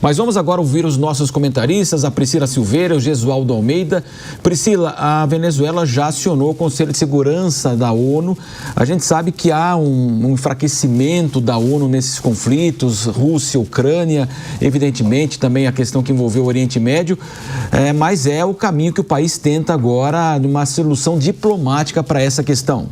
Mas vamos agora ouvir os nossos comentaristas, a Priscila Silveira e o Gesualdo Almeida. Priscila, a Venezuela já acionou o Conselho de Segurança da ONU. A gente sabe que há um enfraquecimento da ONU nesses conflitos, Rússia, Ucrânia, evidentemente também a questão que envolveu o Oriente Médio, mas é o caminho que o país tenta agora, numa solução diplomática para essa questão.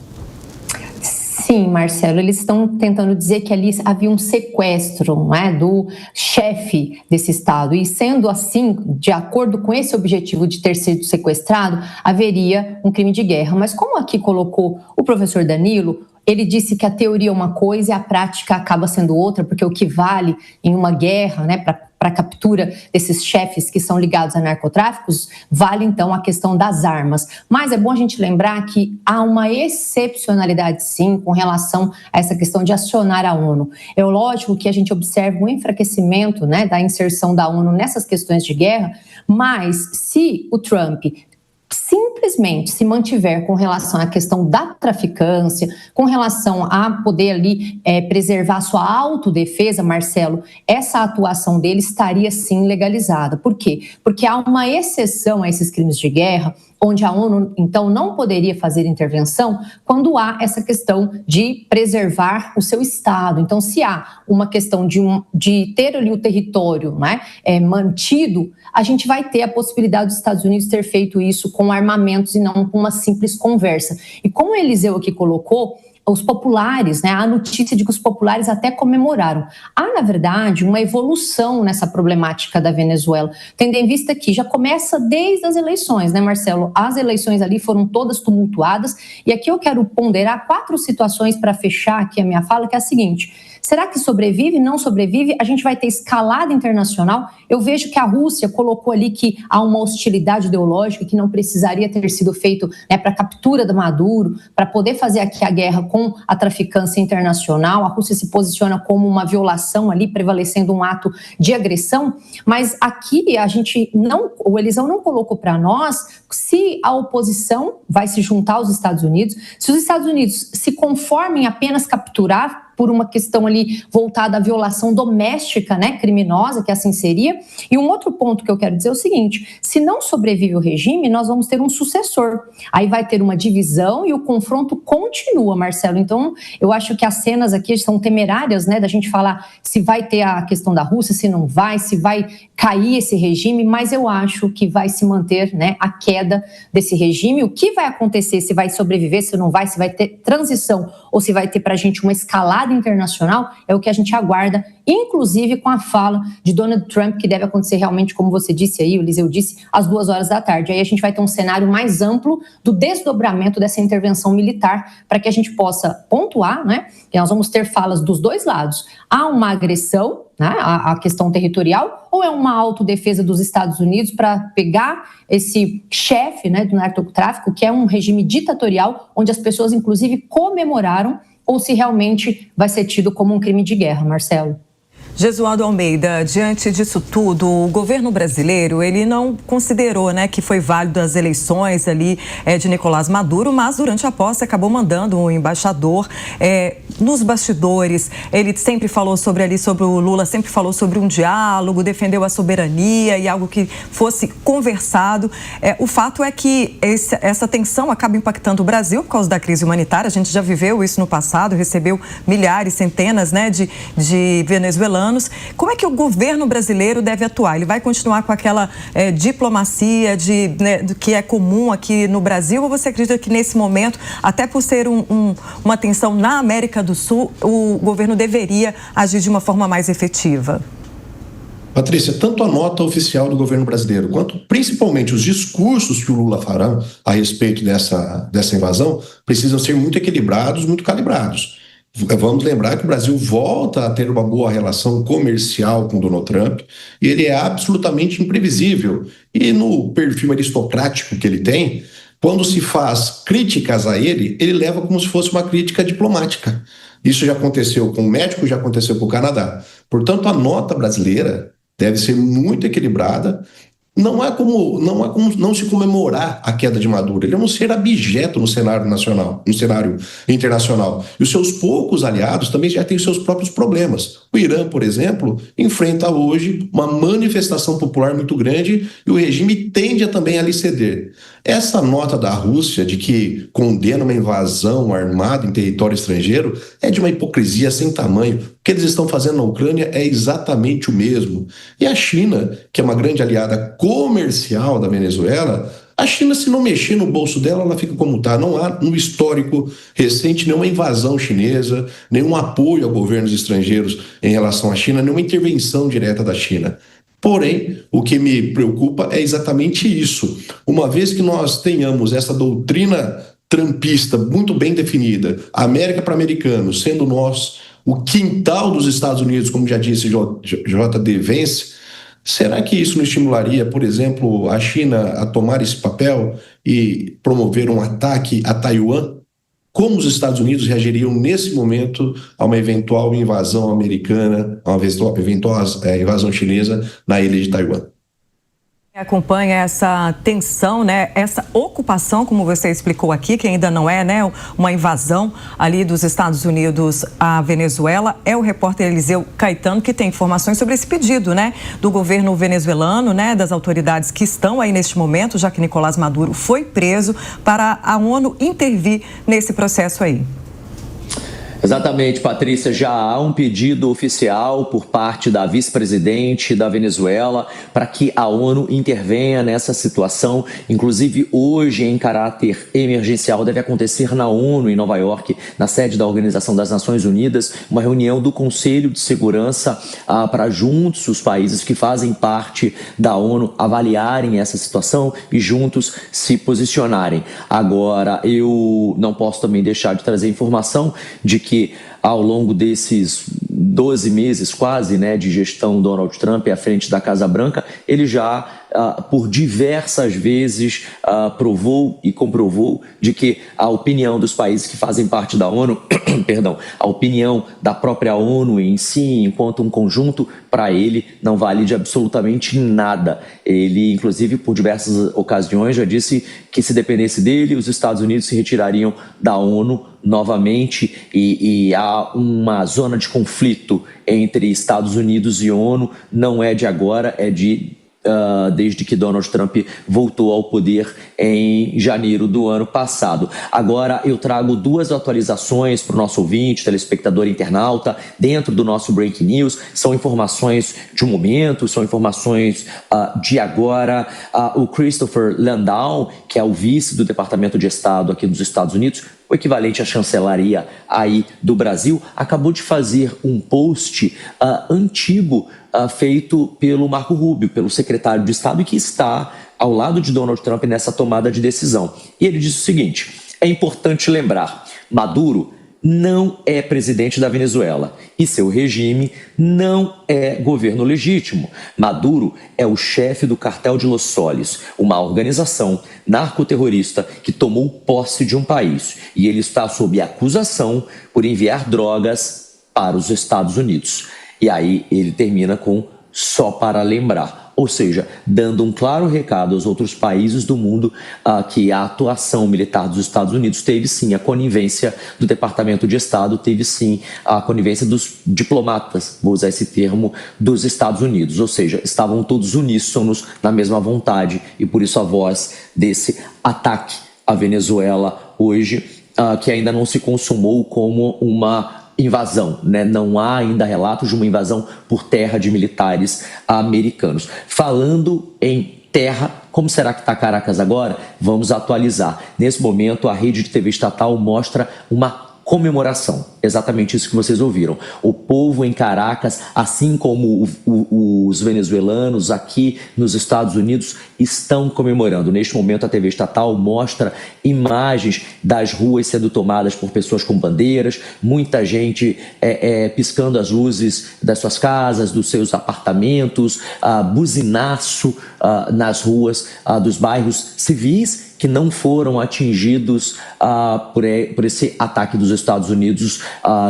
Sim, Marcelo, eles estão tentando dizer que ali havia um sequestro, não é, do chefe desse Estado. E sendo assim, de acordo com esse objetivo de ter sido sequestrado, haveria um crime de guerra. Mas como aqui colocou o professor Danilo, ele disse que a teoria é uma coisa e a prática acaba sendo outra, porque o que vale em uma guerra, né, para a captura desses chefes que são ligados a narcotráficos, vale então a questão das armas. Mas é bom a gente lembrar que há uma excepcionalidade sim com relação a essa questão de acionar a ONU. É lógico que a gente observa um enfraquecimento, né, da inserção da ONU nessas questões de guerra, mas se o Trump simplesmente se mantiver com relação à questão da traficância, com relação a poder ali preservar sua autodefesa, Marcelo, essa atuação dele estaria sim legalizada. Por quê? Porque há uma exceção a esses crimes de guerra, onde a ONU, então, não poderia fazer intervenção quando há essa questão de preservar o seu Estado. Então, se há uma questão de ter ali o território, né, mantido, a gente vai ter a possibilidade dos Estados Unidos ter feito isso com armamentos e não com uma simples conversa. E como o Eliseu aqui colocou, os populares, né, a notícia de que os populares até comemoraram. Há, na verdade, uma evolução nessa problemática da Venezuela, tendo em vista que já começa desde as eleições, né, Marcelo? As eleições ali foram todas tumultuadas, e aqui eu quero ponderar 4 situações para fechar aqui a minha fala, que é a seguinte: será que sobrevive? Não sobrevive? A gente vai ter escalada internacional? Eu vejo que a Rússia colocou ali que há uma hostilidade ideológica que não precisaria ter sido feito, né, para a captura do Maduro, para poder fazer aqui a guerra com a traficância internacional. A Rússia se posiciona como uma violação ali, prevalecendo um ato de agressão. Mas aqui a gente não, o Elisão não colocou para nós se a oposição vai se juntar aos Estados Unidos, se os Estados Unidos se conformem em apenas capturar por uma questão ali voltada à violação doméstica, né, criminosa, que assim seria. E um outro ponto que eu quero dizer é o seguinte: se não sobrevive o regime, nós vamos ter um sucessor. Aí vai ter uma divisão e o confronto continua, Marcelo. Então, eu acho que as cenas aqui são temerárias, né, da gente falar se vai ter a questão da Rússia, se não vai, se vai cair esse regime, mas eu acho que vai se manter, né, a queda desse regime. O que vai acontecer, se vai sobreviver, se não vai, se vai ter transição ou se vai ter para a gente uma escalada internacional, é o que a gente aguarda, inclusive com a fala de Donald Trump, que deve acontecer realmente, como você disse aí, o Eliseu disse, às 2h da tarde. Aí a gente vai ter um cenário mais amplo do desdobramento dessa intervenção militar, para que a gente possa pontuar, né, que nós vamos ter falas dos dois lados. Há uma agressão, né, a questão territorial, ou é uma autodefesa dos Estados Unidos para pegar esse chefe, né, do narcotráfico, que é um regime ditatorial, onde as pessoas, inclusive, comemoraram, ou se realmente vai ser tido como um crime de guerra, Marcelo? Gesualdo Almeida, diante disso tudo, o governo brasileiro, ele não considerou, né, que foi válido as eleições ali de Nicolás Maduro, mas durante a posse acabou mandando um embaixador nos bastidores. Ele sempre falou sobre o Lula, sempre falou sobre um diálogo, defendeu a soberania e algo que fosse conversado. O fato é que essa tensão acaba impactando o Brasil por causa da crise humanitária. A gente já viveu isso no passado, recebeu milhares, centenas, né, de venezuelanos. Como é que o governo brasileiro deve atuar? Ele vai continuar com aquela diplomacia que é comum aqui no Brasil, ou você acredita que nesse momento, até por ser uma tensão na América do Sul, o governo deveria agir de uma forma mais efetiva? Patrícia, tanto a nota oficial do governo brasileiro, quanto principalmente os discursos que o Lula fará a respeito dessa invasão, precisam ser muito equilibrados, muito calibrados. Vamos lembrar que o Brasil volta a ter uma boa relação comercial com Donald Trump, e ele é absolutamente imprevisível. E no perfil aristocrático que ele tem, quando se faz críticas a ele, ele leva como se fosse uma crítica diplomática. Isso já aconteceu com o México, já aconteceu com o Canadá. Portanto, a nota brasileira deve ser muito equilibrada, não há como não se comemorar a queda de Maduro. Ele é um ser abjeto no cenário nacional, no cenário internacional. E os seus poucos aliados também já têm os seus próprios problemas. O Irã, por exemplo, enfrenta hoje uma manifestação popular muito grande e o regime tende também a lhe ceder. Essa nota da Rússia de que condena uma invasão armada em território estrangeiro é de uma hipocrisia sem tamanho. O que eles estão fazendo na Ucrânia é exatamente o mesmo. E a China, que é uma grande aliada comercial da Venezuela, a China, se não mexer no bolso dela, ela fica como está. Não há no histórico recente nenhuma invasão chinesa, nenhum apoio a governos estrangeiros em relação à China, nenhuma intervenção direta da China. Porém, o que me preocupa é exatamente isso. Uma vez que nós tenhamos essa doutrina trumpista muito bem definida, América para americanos, sendo nós o quintal dos Estados Unidos, como já disse J.D. Vance, será que isso não estimularia, por exemplo, a China a tomar esse papel e promover um ataque a Taiwan? Como os Estados Unidos reagiriam nesse momento a uma eventual invasão americana, a uma eventual invasão chinesa na ilha de Taiwan? Acompanha essa tensão, né? Essa ocupação, como você explicou aqui, que ainda não é, né, uma invasão ali dos Estados Unidos à Venezuela. É o repórter Eliseu Caetano que tem informações sobre esse pedido, né, do governo venezuelano, né, das autoridades que estão aí neste momento, já que Nicolás Maduro foi preso, para a ONU intervir nesse processo aí. Exatamente, Patrícia, já há um pedido oficial por parte da vice-presidente da Venezuela para que a ONU intervenha nessa situação. Inclusive, hoje, em caráter emergencial, deve acontecer na ONU, em Nova York, na sede da Organização das Nações Unidas, uma reunião do Conselho de Segurança para juntos os países que fazem parte da ONU avaliarem essa situação e juntos se posicionarem. Agora, eu não posso também deixar de trazer informação de que ao longo desses 12 meses quase, né, de gestão Donald Trump à frente da Casa Branca, ele já por diversas vezes provou e comprovou de que a opinião dos países que fazem parte da ONU, perdão, a opinião da própria ONU em si, enquanto um conjunto, para ele não vale de absolutamente nada. Ele, inclusive, por diversas ocasiões já disse que se dependesse dele, os Estados Unidos se retirariam da ONU novamente e há uma zona de conflito entre Estados Unidos e ONU, não é de agora, é desde que Donald Trump voltou ao poder em janeiro do ano passado. Agora eu trago duas atualizações para o nosso ouvinte, telespectador, internauta, dentro do nosso Breaking News. São informações de um momento, são informações de agora. O Christopher Landau, que é o vice do Departamento de Estado aqui dos Estados Unidos, o equivalente à chancelaria aí do Brasil, acabou de fazer um post antigo feito pelo Marco Rubio, pelo secretário de Estado, e que está ao lado de Donald Trump nessa tomada de decisão. E ele disse o seguinte: é importante lembrar, Maduro não é presidente da Venezuela e seu regime não é governo legítimo. Maduro é o chefe do cartel de Los Soles, uma organização narcoterrorista que tomou posse de um país, e ele está sob acusação por enviar drogas para os Estados Unidos. E aí ele termina com só para lembrar, ou seja, dando um claro recado aos outros países do mundo que a atuação militar dos Estados Unidos teve sim a conivência do Departamento de Estado, teve sim a conivência dos diplomatas, vou usar esse termo, dos Estados Unidos, ou seja, estavam todos uníssonos na mesma vontade, e por isso a voz desse ataque à Venezuela hoje, que ainda não se consumou como uma invasão, né? Não há ainda relatos de uma invasão por terra de militares americanos. Falando em terra, como será que está Caracas agora? Vamos atualizar. Nesse momento, a rede de TV estatal mostra uma comemoração, exatamente isso que vocês ouviram. O povo em Caracas, assim como os venezuelanos aqui nos Estados Unidos, estão comemorando. Neste momento, a TV estatal mostra imagens das ruas sendo tomadas por pessoas com bandeiras, muita gente piscando as luzes das suas casas, dos seus apartamentos, buzinaço nas ruas dos bairros civis que não foram atingidos por esse ataque dos Estados Unidos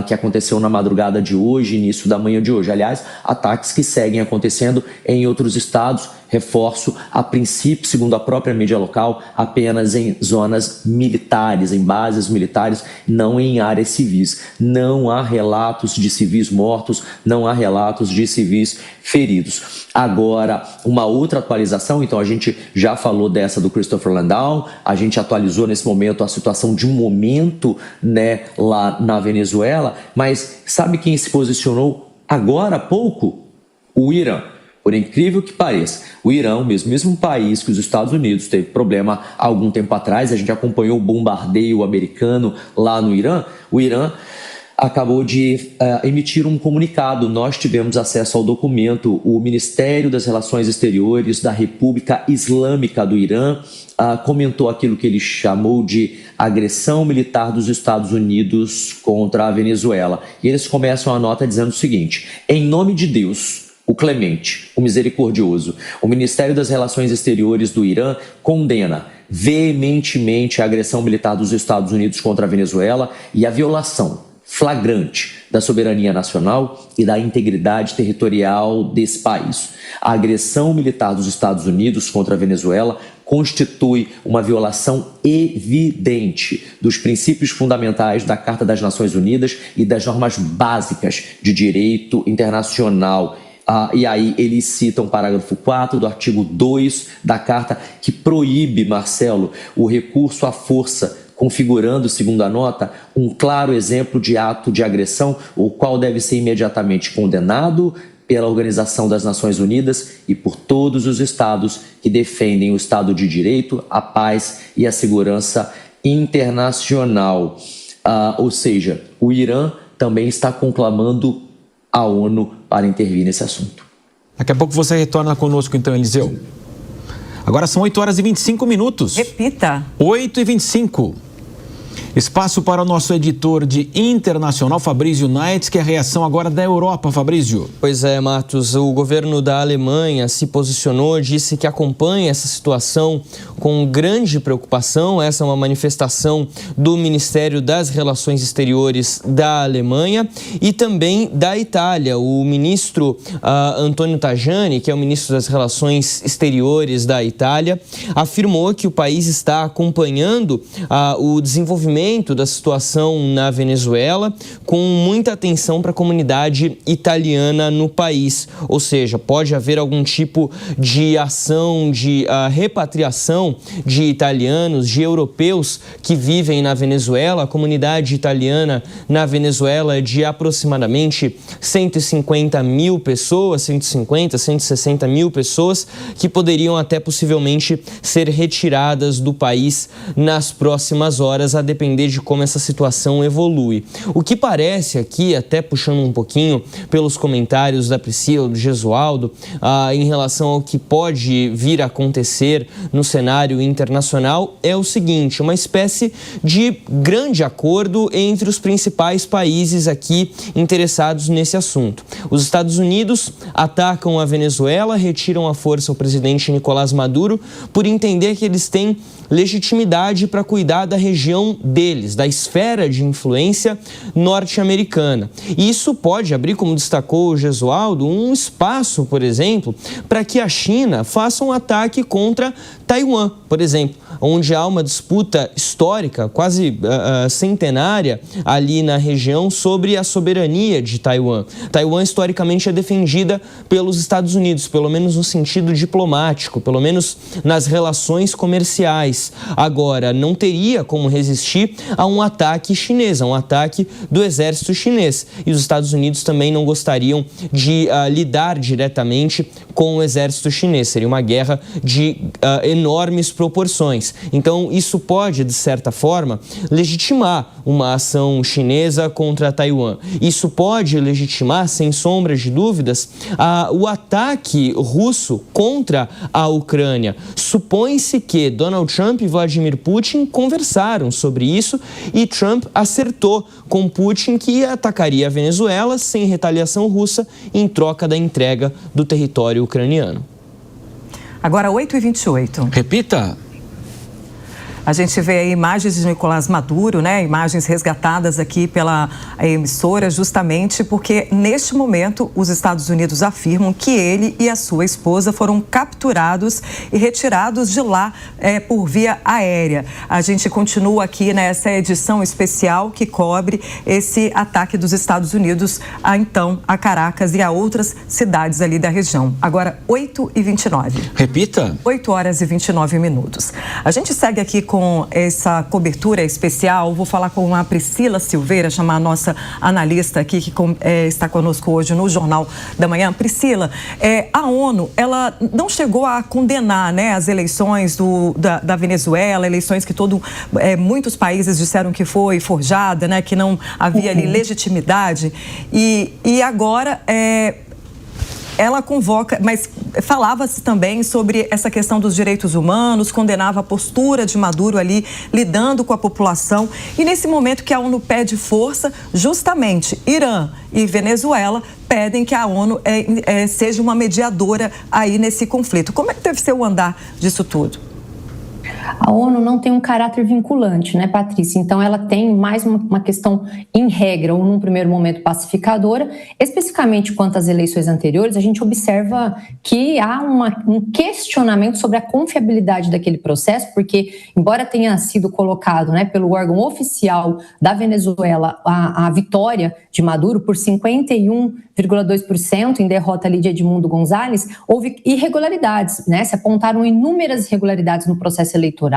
que aconteceu na madrugada de hoje, início da manhã de hoje. Aliás, ataques que seguem acontecendo em outros estados, reforço, a princípio, segundo a própria mídia local, apenas em zonas militares, em bases militares, não em áreas civis. Não há relatos de civis mortos, não há relatos de civis feridos. Agora, uma outra atualização, então a gente já falou dessa do Christopher Landau, a gente atualizou nesse momento a situação de momento, né, lá na Venezuela, mas sabe quem se posicionou agora há pouco? O Irã. Por incrível que pareça, o Irã, o mesmo país que os Estados Unidos teve problema há algum tempo atrás, a gente acompanhou o bombardeio americano lá no Irã, o Irã acabou de emitir um comunicado. Nós tivemos acesso ao documento. O Ministério das Relações Exteriores da República Islâmica do Irã comentou aquilo que ele chamou de agressão militar dos Estados Unidos contra a Venezuela. E eles começam a nota dizendo o seguinte: em nome de Deus, o clemente, o misericordioso, o Ministério das Relações Exteriores do Irã condena veementemente a agressão militar dos Estados Unidos contra a Venezuela e a violação flagrante da soberania nacional e da integridade territorial desse país. A agressão militar dos Estados Unidos contra a Venezuela constitui uma violação evidente dos princípios fundamentais da Carta das Nações Unidas e das normas básicas de direito internacional. E aí eles citam o parágrafo 4 do artigo 2 da Carta, que proíbe, Marcelo, o recurso à força, configurando, segundo a nota, um claro exemplo de ato de agressão, o qual deve ser imediatamente condenado pela Organização das Nações Unidas e por todos os estados que defendem o Estado de Direito, a paz e a segurança internacional. Ou seja, o Irã também está conclamando a ONU para intervir nesse assunto. Daqui a pouco você retorna conosco então, Eliseu. Agora são 8h25. Repita. 8h25. Espaço para o nosso editor de internacional, Fabrício Naitz, que é a reação agora da Europa, Fabrício. Pois é, Matos, o governo da Alemanha se posicionou, disse que acompanha essa situação com grande preocupação. Essa é uma manifestação do Ministério das Relações Exteriores da Alemanha e também da Itália. O ministro Antonio Tajani, que é o ministro das Relações Exteriores da Itália, afirmou que o país está acompanhando o desenvolvimento da situação na Venezuela com muita atenção para a comunidade italiana no país. Ou seja, pode haver algum tipo de ação de repatriação de italianos, de europeus que vivem na Venezuela. A comunidade italiana na Venezuela é de aproximadamente 150 mil pessoas, 160 mil pessoas que poderiam até possivelmente ser retiradas do país nas próximas horas, a depender de como essa situação evolui. O que parece aqui, até puxando um pouquinho pelos comentários da Priscila, do Gesualdo, em relação ao que pode vir a acontecer no cenário internacional, é o seguinte: uma espécie de grande acordo entre os principais países aqui interessados nesse assunto. Os Estados Unidos atacam a Venezuela, retiram à força o presidente Nicolás Maduro por entender que eles têm legitimidade para cuidar da região deles, da esfera de influência norte-americana. E isso pode abrir, como destacou o Gesualdo, um espaço, por exemplo, para que a China faça um ataque contra Taiwan, por exemplo, onde há uma disputa histórica, quase centenária, ali na região sobre a soberania de Taiwan. Taiwan, historicamente, é defendida pelos Estados Unidos, pelo menos no sentido diplomático, pelo menos nas relações comerciais. Agora, não teria como resistir a um ataque chinês, a um ataque do exército chinês. E os Estados Unidos também não gostariam de lidar diretamente com o exército chinês. Seria uma guerra de enormes proporções. Então, isso pode, de certa forma, legitimar uma ação chinesa contra Taiwan. Isso pode legitimar, sem sombra de dúvidas, o ataque russo contra a Ucrânia. Supõe-se que Donald Trump e Vladimir Putin conversaram sobre isso e Trump acertou com Putin que atacaria a Venezuela sem retaliação russa em troca da entrega do território ucraniano. Agora 8h28. Repita. A gente vê aí imagens de Nicolás Maduro, né? Imagens resgatadas aqui pela emissora, justamente porque neste momento os Estados Unidos afirmam que ele e a sua esposa foram capturados e retirados de lá por via aérea. A gente continua aqui nessa edição especial que cobre esse ataque dos Estados Unidos a Caracas e a outras cidades ali da região. Agora, 8h29. Repita. 8h29. A gente segue aqui com essa cobertura especial. Vou falar com a Priscila Silveira, chamar a nossa analista aqui que está conosco hoje no Jornal da Manhã. Priscila, a ONU, ela não chegou a condenar, né, as eleições da Venezuela, eleições que muitos países disseram que foi forjada, né, que não havia ali legitimidade. E agora ela convoca, mas falava-se também sobre essa questão dos direitos humanos, condenava a postura de Maduro ali, lidando com a população. E nesse momento que a ONU pede força, justamente Irã e Venezuela pedem que a ONU seja uma mediadora aí nesse conflito. Como é que deve ser o andar disso tudo? A ONU não tem um caráter vinculante, né, Patrícia? Então, ela tem mais uma questão em regra, ou num primeiro momento pacificadora. Especificamente quanto às eleições anteriores, a gente observa que há um questionamento sobre a confiabilidade daquele processo, porque, embora tenha sido colocado, né, pelo órgão oficial da Venezuela a vitória de Maduro por 51,2% em derrota ali de Edmundo González, houve irregularidades, né? Se apontaram inúmeras irregularidades no processo eleitoral.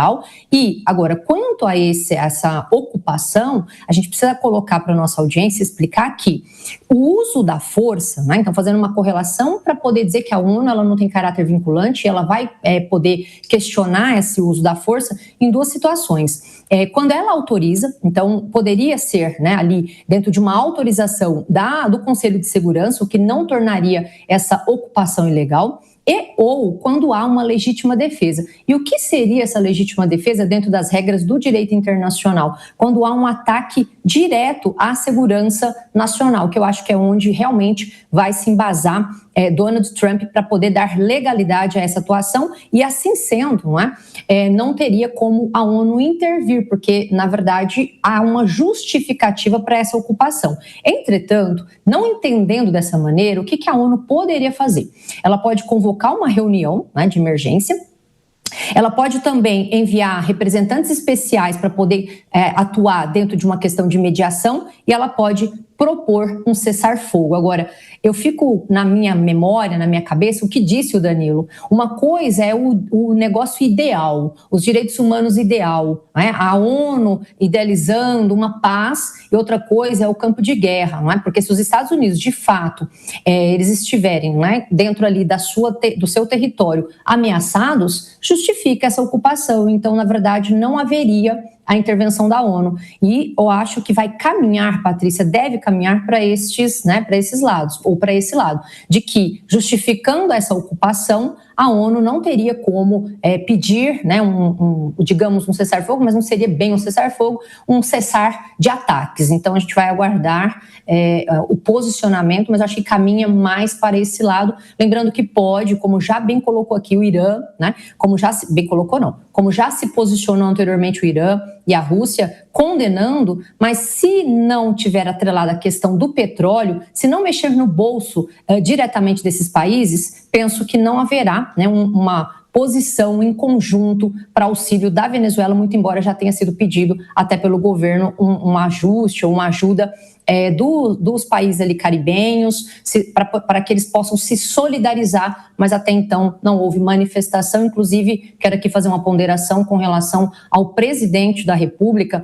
E, agora, quanto a essa ocupação, a gente precisa colocar para a nossa audiência, explicar que o uso da força, né, então fazendo uma correlação para poder dizer que a ONU ela não tem caráter vinculante, ela vai poder questionar esse uso da força em duas situações. Quando ela autoriza, então poderia ser, né, ali dentro de uma autorização do Conselho de Segurança, o que não tornaria essa ocupação ilegal, ou quando há uma legítima defesa. E o que seria essa legítima defesa dentro das regras do direito internacional? Quando há um ataque direto à segurança nacional, que eu acho que é onde realmente vai se embasar Donald Trump para poder dar legalidade a essa atuação, e assim sendo, não teria como a ONU intervir, porque, na verdade, há uma justificativa para essa ocupação. Entretanto, não entendendo dessa maneira, o que a ONU poderia fazer? Ela pode convocar uma reunião, de emergência. Ela pode também enviar representantes especiais para poder atuar dentro de uma questão de mediação, e ela pode propor um cessar-fogo. Agora, eu fico na minha memória, na minha cabeça, o que disse o Danilo. Uma coisa é o negócio ideal, os direitos humanos ideal, a ONU idealizando uma paz, e outra coisa é o campo de guerra, porque se os Estados Unidos, de fato, eles estiverem dentro ali do seu território ameaçados, justifica essa ocupação. Então, na verdade, não haveria a intervenção da ONU. E eu acho que vai caminhar, Patrícia, deve caminhar para esses lados, ou para esse lado, de que, justificando essa ocupação, a ONU não teria como pedir, digamos, um cessar-fogo, mas não seria bem um cessar-fogo, um cessar de ataques. Então, a gente vai aguardar o posicionamento, mas acho que caminha mais para esse lado. Lembrando que pode, como já bem colocou aqui o Irã, como já se posicionou anteriormente o Irã e a Rússia, condenando, mas se não tiver atrelada a questão do petróleo, se não mexer no bolso diretamente desses países, penso que não haverá uma posição em conjunto para auxílio da Venezuela, muito embora já tenha sido pedido até pelo governo um ajuste ou uma ajuda dos países ali caribenhos, para que eles possam se solidarizar, mas até então não houve manifestação. Inclusive, quero aqui fazer uma ponderação com relação ao presidente da República.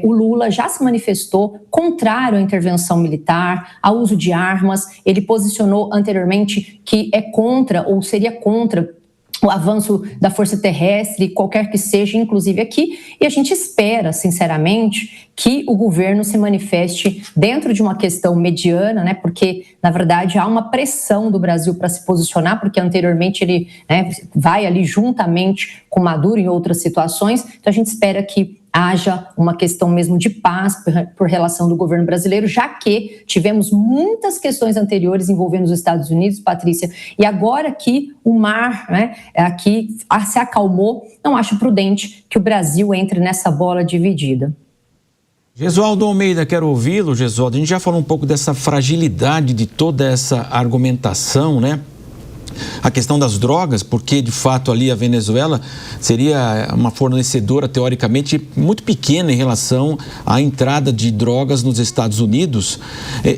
O Lula já se manifestou contrário à intervenção militar, ao uso de armas. Ele posicionou anteriormente que é contra, ou seria contra, o avanço da força terrestre, qualquer que seja, inclusive aqui, e a gente espera, sinceramente, que o governo se manifeste dentro de uma questão mediana, porque, na verdade, há uma pressão do Brasil para se posicionar, porque anteriormente ele vai ali juntamente com Maduro em outras situações, então a gente espera que haja uma questão mesmo de paz por relação do governo brasileiro, já que tivemos muitas questões anteriores envolvendo os Estados Unidos, Patrícia, e agora que o mar, né, aqui se acalmou, não acho prudente que o Brasil entre nessa bola dividida. Gesualdo Almeida, quero ouvi-lo, Gesualdo. A gente já falou um pouco dessa fragilidade de toda essa argumentação, né? A questão das drogas, porque de fato ali a Venezuela seria uma fornecedora teoricamente muito pequena em relação à entrada de drogas nos Estados Unidos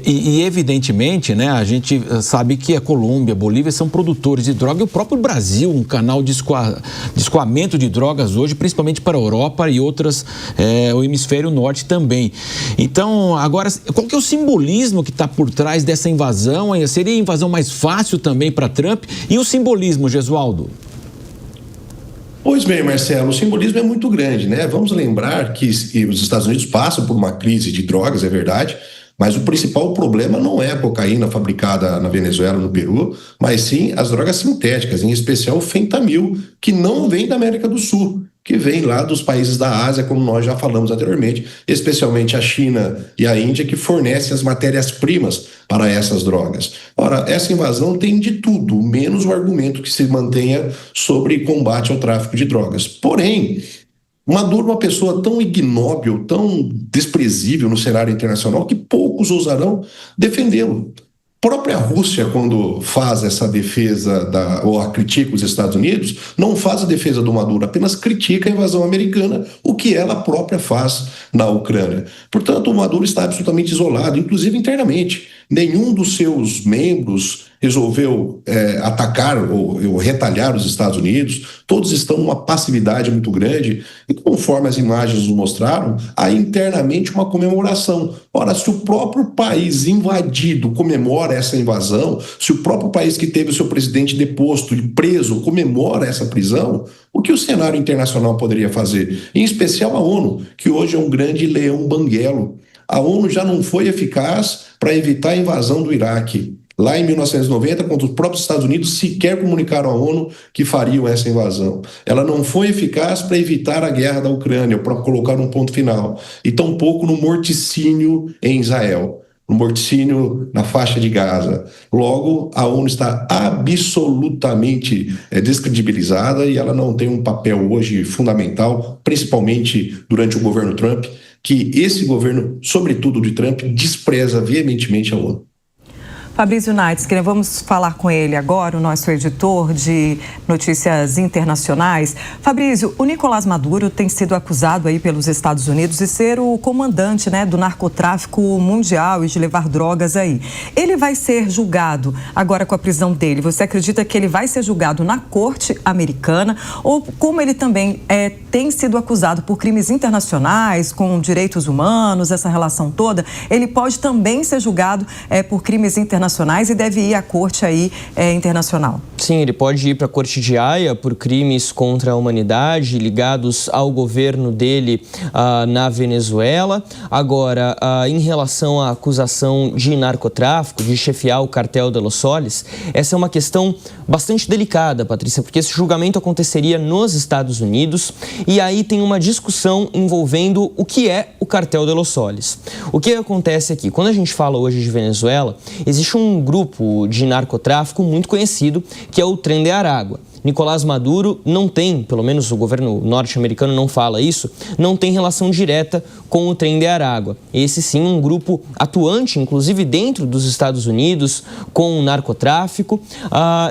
e evidentemente, né, a gente sabe que a Colômbia, a Bolívia são produtores de droga e o próprio Brasil, um canal de escoamento de drogas hoje, principalmente para a Europa e outras, o hemisfério norte também. Então, agora, qual que é o simbolismo que está por trás dessa invasão? Seria a invasão mais fácil também para Trump? E o simbolismo, Gesualdo? Pois bem, Marcelo, o simbolismo é muito grande, né? Vamos lembrar que os Estados Unidos passam por uma crise de drogas, é verdade, mas o principal problema não é a cocaína fabricada na Venezuela, no Peru, mas sim as drogas sintéticas, em especial o fentanil, que não vem da América do Sul, que vem lá dos países da Ásia, como nós já falamos anteriormente, especialmente a China e a Índia, que fornecem as matérias-primas para essas drogas. Ora, essa invasão tem de tudo, menos o argumento que se mantenha sobre combate ao tráfico de drogas. Porém, Maduro é uma pessoa tão ignóbil, tão desprezível no cenário internacional, que poucos ousarão defendê-lo. A própria Rússia, quando faz essa defesa ou critica os Estados Unidos, não faz a defesa do Maduro, apenas critica a invasão americana, o que ela própria faz na Ucrânia. Portanto, o Maduro está absolutamente isolado, inclusive internamente. Nenhum dos seus membros resolveu atacar ou retalhar os Estados Unidos. Todos estão numa passividade muito grande e, conforme as imagens nos mostraram, há internamente uma comemoração. Ora, se o próprio país invadido comemora essa invasão, se o próprio país que teve o seu presidente deposto e preso comemora essa prisão, o que o cenário internacional poderia fazer? Em especial a ONU, que hoje é um grande leão banguelo. A ONU já não foi eficaz para evitar a invasão do Iraque. Lá em 1990, quando os próprios Estados Unidos sequer comunicaram à ONU que fariam essa invasão. Ela não foi eficaz para evitar a guerra da Ucrânia, para colocar um ponto final. E tampouco no morticínio em Israel, no morticínio na faixa de Gaza. Logo, a ONU está absolutamente descredibilizada e ela não tem um papel hoje fundamental, principalmente durante o governo Trump, que esse governo, sobretudo de Trump, despreza veementemente a ONU. Fabrício Neitzker, vamos falar com ele agora, o nosso editor de notícias internacionais. Fabrício, o Nicolás Maduro tem sido acusado aí pelos Estados Unidos de ser o comandante, né, do narcotráfico mundial e de levar drogas aí. Ele vai ser julgado agora com a prisão dele. Você acredita que ele vai ser julgado na corte americana ou como ele também tem sido acusado por crimes internacionais, com direitos humanos, essa relação toda, ele pode também ser julgado por crimes internacionais e deve ir à corte aí internacional? Sim, ele pode ir para a corte de Haia por crimes contra a humanidade ligados ao governo dele na Venezuela. Agora, em relação à acusação de narcotráfico, de chefiar o cartel de Los Soles, essa é uma questão bastante delicada, Patrícia, porque esse julgamento aconteceria nos Estados Unidos e aí tem uma discussão envolvendo o que é o cartel de Los Soles. O que acontece aqui? Quando a gente fala hoje de Venezuela, existe um grupo de narcotráfico muito conhecido, que é o Tren de Aragua. Nicolás Maduro não tem, pelo menos o governo norte-americano não fala isso, não tem relação direta com o Tren de Aragua. Esse sim, um grupo atuante, inclusive dentro dos Estados Unidos, com o narcotráfico.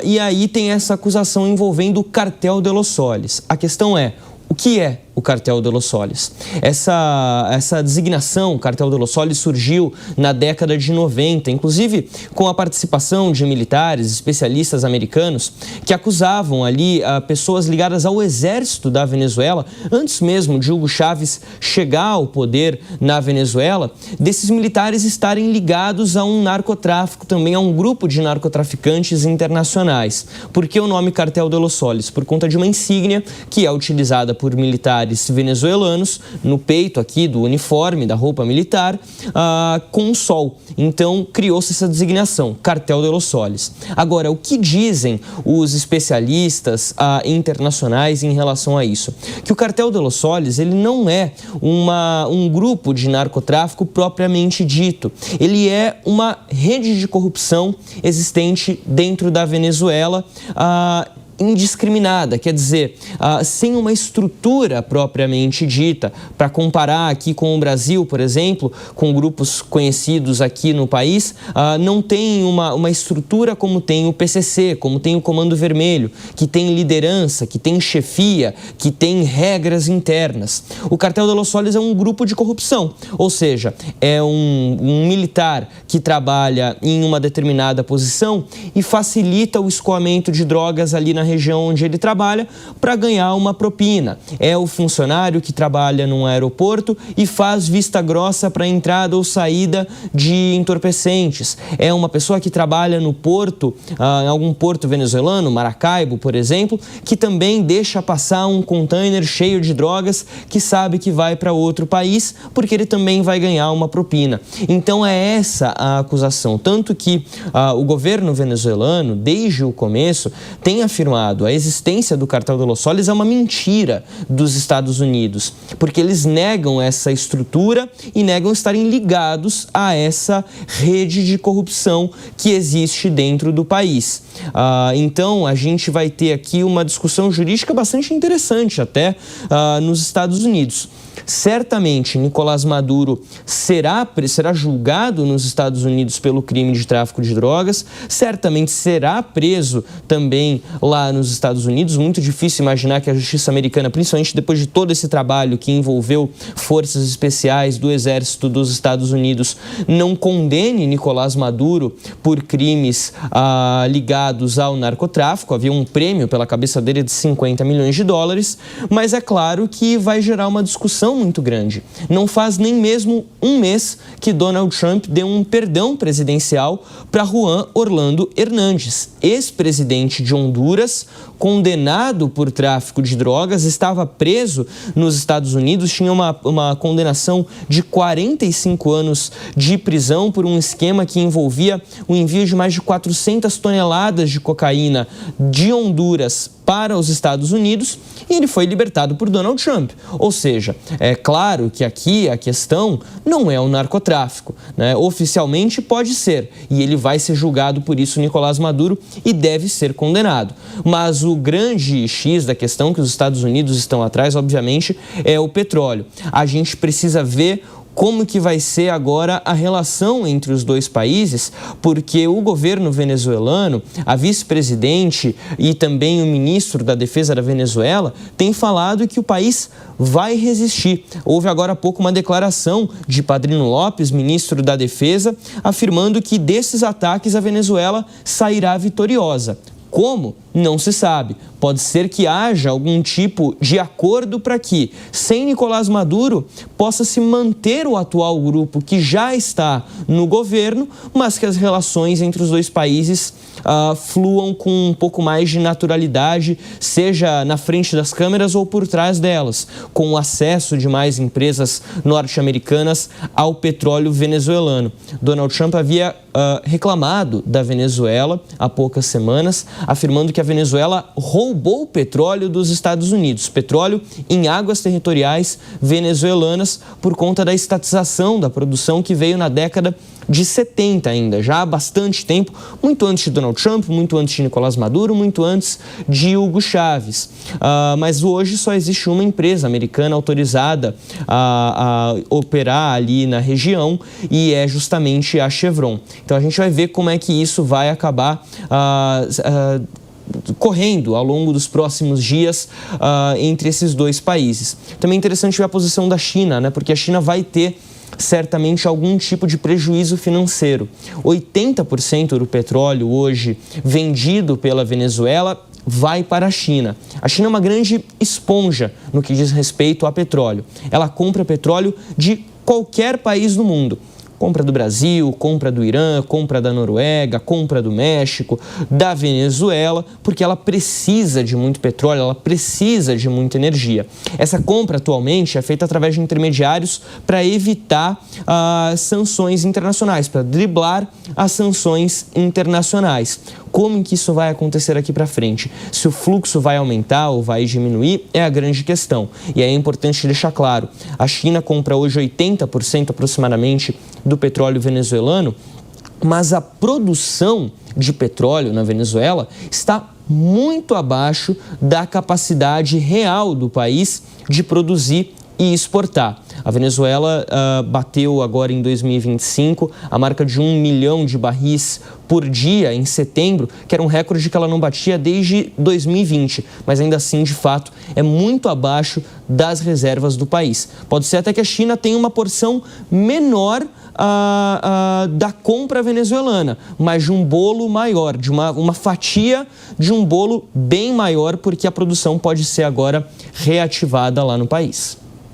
E aí tem essa acusação envolvendo o cartel de Los Soles. A questão é, o que é o cartel de Los Soles? Essa designação, cartel de Los Soles, surgiu na década de 90, inclusive com a participação de militares, especialistas americanos, que acusavam ali pessoas ligadas ao exército da Venezuela, antes mesmo de Hugo Chávez chegar ao poder na Venezuela, desses militares estarem ligados a um narcotráfico, também a um grupo de narcotraficantes internacionais. Por que o nome cartel de Los Soles? Por conta de uma insígnia que é utilizada por militares militares venezuelanos no peito aqui do uniforme, da roupa militar, com o sol. Então, criou-se essa designação, Cartel de los Soles. Agora, o que dizem os especialistas internacionais em relação a isso? Que o Cartel de los Soles, ele não é um grupo de narcotráfico propriamente dito. Ele é uma rede de corrupção existente dentro da Venezuela, indiscriminada, quer dizer, sem uma estrutura propriamente dita. Para comparar aqui com o Brasil, por exemplo, com grupos conhecidos aqui no país, não tem uma estrutura como tem o PCC, como tem o Comando Vermelho, que tem liderança, que tem chefia, que tem regras internas. O Cartel de los Soles é um grupo de corrupção, ou seja, é um militar que trabalha em uma determinada posição e facilita o escoamento de drogas ali na região onde ele trabalha para ganhar uma propina. É o funcionário que trabalha num aeroporto e faz vista grossa para entrada ou saída de entorpecentes. É uma pessoa que trabalha no porto, em algum porto venezuelano, Maracaibo, por exemplo, que também deixa passar um container cheio de drogas que sabe que vai para outro país porque ele também vai ganhar uma propina. Então é essa a acusação. Tanto que o governo venezuelano, desde o começo, tem afirmado a existência do Cartel de los Soles é uma mentira dos Estados Unidos, porque eles negam essa estrutura e negam estarem ligados a essa rede de corrupção que existe dentro do país. Então, a gente vai ter aqui uma discussão jurídica bastante interessante até nos Estados Unidos. Certamente, Nicolás Maduro será julgado nos Estados Unidos pelo crime de tráfico de drogas, certamente será preso também lá nos Estados Unidos. Muito difícil imaginar que a justiça americana, principalmente depois de todo esse trabalho que envolveu forças especiais do Exército dos Estados Unidos, não condene Nicolás Maduro por crimes ligados ao narcotráfico. Havia um prêmio pela cabeça dele de $50 milhões, mas é claro que vai gerar uma discussão muito grande. Não faz nem mesmo um mês que Donald Trump deu um perdão presidencial para Juan Orlando Hernández, ex-presidente de Honduras, condenado por tráfico de drogas, estava preso nos Estados Unidos, tinha uma condenação de 45 anos de prisão por um esquema que envolvia o envio de mais de 400 toneladas de cocaína de Honduras para os Estados Unidos, e ele foi libertado por Donald Trump. Ou seja, é claro que aqui a questão não é o narcotráfico, né? Oficialmente pode ser, e ele vai ser julgado por isso, Nicolás Maduro, e deve ser condenado. Mas o grande X da questão, que os Estados Unidos estão atrás, obviamente, é o petróleo. A gente precisa ver como que vai ser agora a relação entre os dois países, porque o governo venezuelano, a vice-presidente e também o ministro da Defesa da Venezuela têm falado que o país vai resistir. Houve agora há pouco uma declaração de Padrino Lopes, ministro da Defesa, afirmando que desses ataques a Venezuela sairá vitoriosa. Como? Não se sabe. Pode ser que haja algum tipo de acordo para que, sem Nicolás Maduro, possa se manter o atual grupo que já está no governo, mas que as relações entre os dois países fluam com um pouco mais de naturalidade, seja na frente das câmeras ou por trás delas, com o acesso de mais empresas norte-americanas ao petróleo venezuelano. Donald Trump havia reclamado da Venezuela há poucas semanas, afirmando que a Venezuela roubou o petróleo dos Estados Unidos, petróleo em águas territoriais venezuelanas, por conta da estatização da produção que veio na década de 70 ainda, já há bastante tempo, muito antes de Donald Trump, muito antes de Nicolás Maduro, muito antes de Hugo Chávez. Mas hoje só existe uma empresa americana autorizada a operar ali na região, e é justamente a Chevron. Então a gente vai ver como é que isso vai acabar correndo ao longo dos próximos dias entre esses dois países. Também é interessante ver a posição da China, né? Porque a China vai ter certamente algum tipo de prejuízo financeiro. 80% do petróleo hoje vendido pela Venezuela vai para a China. A China é uma grande esponja no que diz respeito a petróleo. Ela compra petróleo de qualquer país do mundo. Compra do Brasil, compra do Irã, compra da Noruega, compra do México, da Venezuela, porque ela precisa de muito petróleo, ela precisa de muita energia. Essa compra atualmente é feita através de intermediários para evitar sanções internacionais, para driblar as sanções internacionais. Como que isso vai acontecer aqui para frente? Se o fluxo vai aumentar ou vai diminuir é a grande questão. E é importante deixar claro, a China compra hoje 80% aproximadamente do petróleo venezuelano, mas a produção de petróleo na Venezuela está muito abaixo da capacidade real do país de produzir e exportar. A Venezuela bateu agora em 2025 a marca de 1 milhão de barris por dia em setembro, que era um recorde que ela não batia desde 2020, mas ainda assim, de fato, é muito abaixo das reservas do país. Pode ser até que a China tenha uma porção menor da compra venezuelana, mas de um bolo maior, de uma fatia de um bolo bem maior, porque a produção pode ser agora reativada lá no país.